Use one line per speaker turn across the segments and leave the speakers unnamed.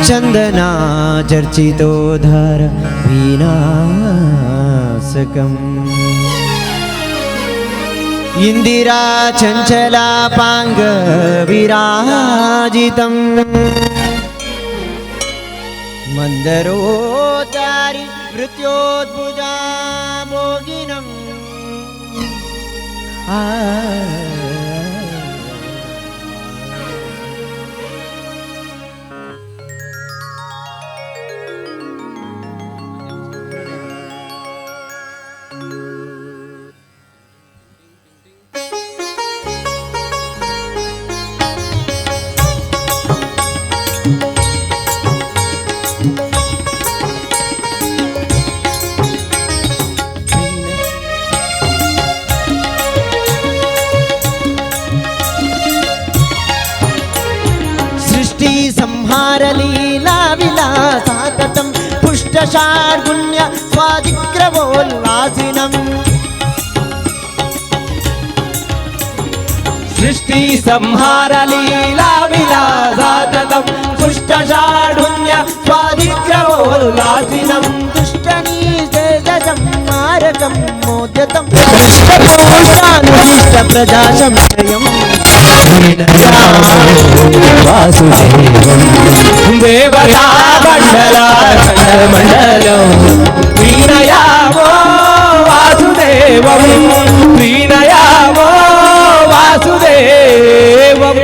चंदना चर्चितोद्धार विनाशकम् इंदिरा चंचलापांग विराजितम् मंदरोचारि मृत्योद्भुजा भोगिनम् संहारलीला विलासाततं पुष्टशार्गुण्य स्वादिग्रवोल्लासिनम्
सृष्टि संहारलीला विलासाततं पुष्टशार्गुण्य स्वादिग्रवोल्लासिनम्
दुष्टनीशेषसंहारकं मोद्यतं प्रजाशंशयम्
देवता मंडलं प्रीणयामो वासुदेवं प्रीणयामो वासुदेवम्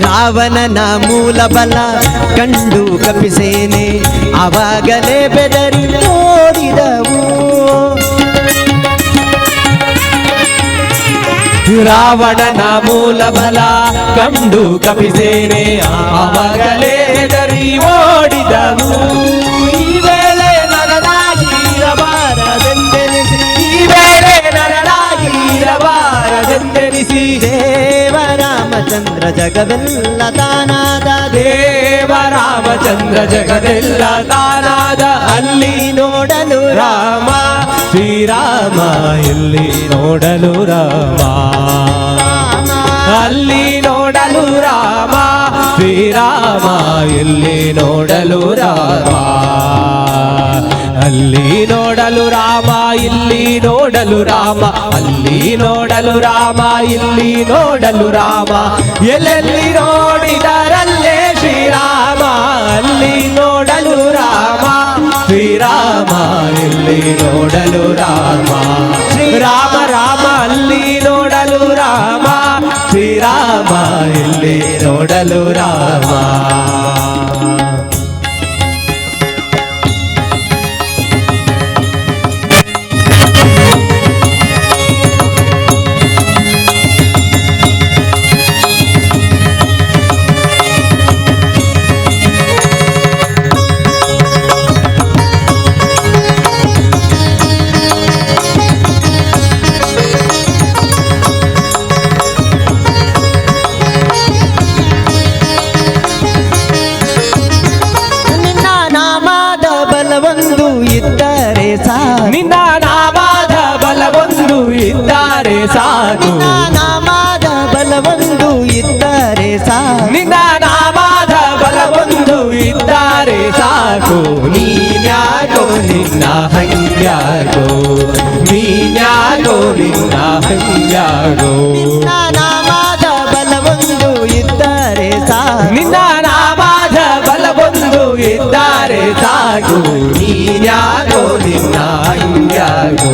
ರಾವಣನ ಮೂಲ ಬಲ ಕಂಡು ಕಪಿಸೇನೆ ಆವಾಗಲೇ ಬೆದರಿ ಓಡಿದವು.
ರಾವಣನ ಮೂಲ ಬಲ ಕಂಡು ಕಪಿಸೇನೆ ಆವಾಗಲೇ ಬೆದರಿ ಓಡಿದವು. ಈ ವೇಳೆ ನರನಾಗಿರಬಾರದೆಂದೆನಿಸಿ, ಈ ವೇಳೆ ನರನಾಗಿರಬಾರದೆಂದೆನಿಸಿ
ದೇವರಾಮಚಂದ್ರ ಜಗವೆಲ್ಲ ತಾನಾದ,
ದೇವರಾಮಚಂದ್ರ ಜಗವೆಲ್ಲ ತಾನಾದ. ಅಲ್ಲಿ ನೋಡಲು ರಾಮ ಶ್ರೀರಾಮ, ಇಲ್ಲಿ ನೋಡಲು ರಾಮ, ಅಲ್ಲಿ ನೋಡಲು ರಾಮ ಶ್ರೀರಾಮ, ಇಲ್ಲಿ ನೋಡಲು ರಾಮ, ಅಲ್ಲಿ ನೋಡಲು ರಾಮ, ಇಲ್ಲಿ ನೋಡಲು ರಾಮ, ಅಲ್ಲಿ ನೋಡಲು ರಾಮ, ಇಲ್ಲಿ ನೋಡಲು ರಾಮ. ಎಲ್ಲೆಲ್ಲಿ ನೋಡಿದರಲ್ಲೇ ಶ್ರೀರಾಮ, ಅಲ್ಲಿ ನೋಡಲು ರಾಮ ಶ್ರೀರಾಮ, ಇಲ್ಲಿ ನೋಡಲು ರಾಮ, ರಾಮ ರಾಮ, ಅಲ್ಲಿ ನೋಡಲು ರಾಮ ಶ್ರೀರಾಮ, ಇಲ್ಲಿ ನೋಡಲು ರಾಮ. ನಿನ್ನ ನಾಮದ ಬಲವೊಂದು ಇದ್ದರೆ ಸಾಕು,
ನಾಮದ ಬಲವೊಂದು ಇದ್ದರೆ ಸಾಕು,
ನಿನ್ನ ನಾಮದ ಬಲವೊಂದು ಇದ್ದರೆ ಸಾಕು. ನೀನ್ಯಾಗೋ ನಿನ್ನ ಹಂಗ್ಯಾಗೋ, ನೀನ್ಯಾಗೋ ನಿನ್ನ ಹಂಗ್ಯಾಗೋ,
ನಿನ್ನ ನಾಮದ ಬಲವೊಂದು ಇದ್ದರೆ ಸಾಕು,
ನಿನ್ನ ನಾಮದ ಬಲವೊಂದು ಇದ್ದರೆ ಸಾಕು. ನೀನ್ಯಾಗೋ ನಿನ್ನ ಹಂಗ್ಯಾಗೋ,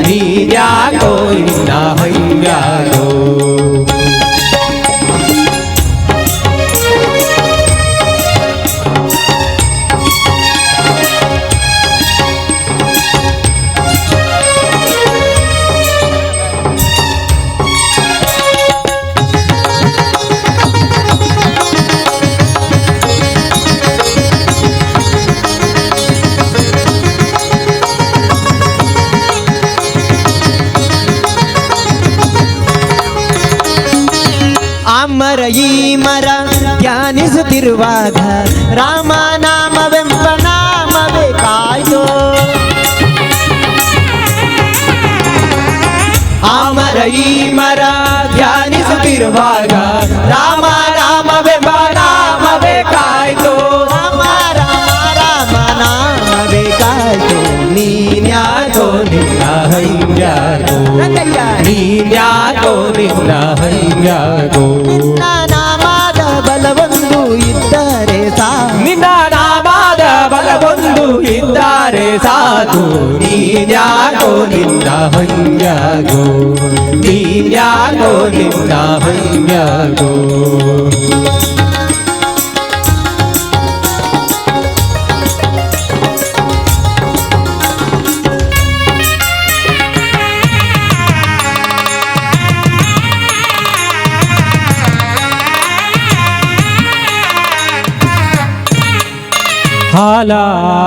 ನೀನ್ಯಾಗೋ ನಿನ್ನ ಹಂಗ್ಯಾಗೋ.
ಅಮರ ಈ ಮರ ಧ್ಯಾನಿಸುತ್ತಿರುವಾಗ ರಾಮನಾಮವೆಂಬ ನಾಮವೇ ಕಾಯ್ದು.
ಅಮರ ಈ ಮರ ಧ್ಯಾನಿಸುತ್ತಿರುವಾಗ ರಾಮ ರಾಮವೆಂಬ ನಾಮವೇ ಕಾಯ್ತು.
ರಾಮ ರಾಮ ರಾಮ ನಾಮವೇ ಕಾಯ್ದು.
ನೀನ್ಯಾಕೋ ನಿನ್ನ ಹೈಯಾಗೋ,
ರಂಗಯ್ಯ
ನೀನ್ಯಾಕೋ ನಿನ್ನ ಹೈಯಾಗೋ.
ನಿನ್ನ ನಾಮದ ಬಲವೊಂದು ಇದ್ದರೆ ಸಾಕು.
ನಿನ್ನ ನಾಮದ ಬಲವೊಂದು ಇದ್ದಾರೆ ಸಾಕು. ನೀನ್ಯಾಕೋ ನಿನ್ನ ಹೈಯಾಗೋ, ನೀನ್ಯಾಕೋ ನಿನ್ನ ಹೈಯಾಗೋ.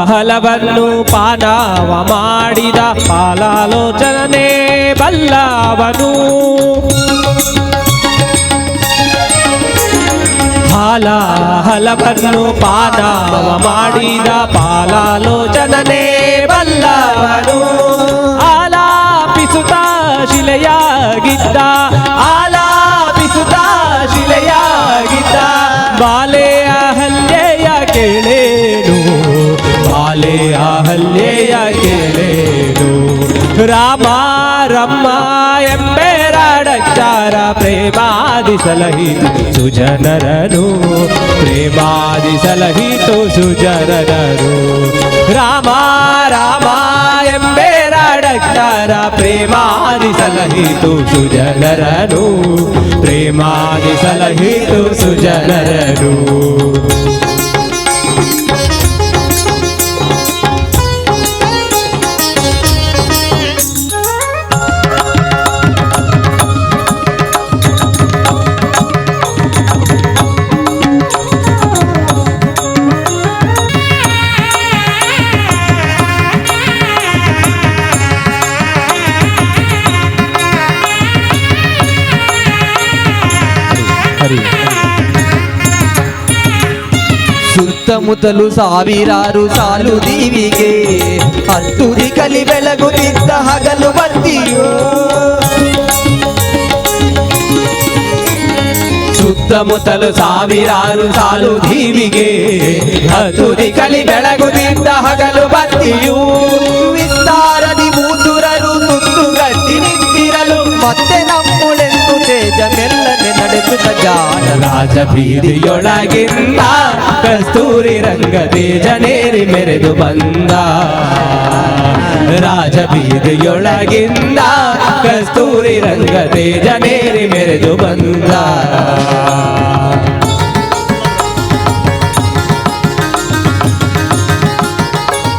ಹಲವನ್ನು ಪಾನವ ಮಾಡಿದ ಪಾಲಾಲೋಚನೆ ಬಲ್ಲವನು. ಹಲವನ್ನು ಪಾನವ ಮಾಡಿದ ಪಾಲಾಲೋಚನೆ ಬಲ್ಲವನು. ಆಲಾಪಿಸುತ್ತ ಶಿಲೆಯಾಗಿದ್ದ, ಆಲಾಪಿಸುತ್ತ ಶಿಲೆಯಾಗಿದ್ದ ಬಾಲೆಯ ಹಲ್ಲೆಯ ಕೇಳೇನು, ಬಾಲೆಯ ಹಲ್ಲೆಯ ಕೇಳೇನು. ರಾಮ ರಮ್ಮ ಎಂಬೆರಡಕ್ಷರ ಪ್ರೇಮಾದಿ ಸಲಹಿತು ಸುಜನರನು, ಪ್ರೇಮಾದಿ ಸಲಹಿತು ಸುಜನರನು. ರಾಮ ರಾಮ ಎಂಬೆರಡಕ್ಷರ ಪ್ರೇಮಾದಿ ಸಲಹಿತು ಸುಜನರನು, ಪ್ರೇಮಾದಿ ಸಲಹಿತು ಸುಜನರನು.
ಸುತ್ತಮುತ್ತಲು ಸಾವಿರಾರು ಸಾಲು ದೀವಿಗೆ ಹತ್ತುದಿ ಕಲಿ ಬೆಳಗುತ್ತಿದ್ದ ಹಗಲು ಬತ್ತಿಯೋ.
ಸುತ್ತಮುತ್ತಲು ಸಾವಿರಾರು ಸಾಲು ದೀವಿಗೆ ಹತ್ತುದಿ ಕಲಿ ಬೆಳಗುತ್ತಿದ್ದ ಹಗಲು ಬತ್ತಿಯು.
ವಿಸ್ತಾರದಿ ಮೂಸುರರು ಸುತ್ತುಗಟ್ಟಿ ನಿಂತಿರಲು ಮತ್ತೆ ನಮ್ಮುಳೆಂದು ತೇಜ ಮೆಲ್ಲನೆ ನಡೆಸುತ್ತ ಜಾಣ
ರಾಜಬೀದಿಯೊಳಗಿಂದ ಕಸ್ತೂರಿ ರಂಗ ತೇಜನೇರಿ ಮೆರೆದು ಬಂದ. ರಾಜಬೀದಿಯೊಳಗಿಂದ ಕಸ್ತೂರಿ ರಂಗ ತೇಜನೇರಿ ಮೆರೆದು ಬಂದ.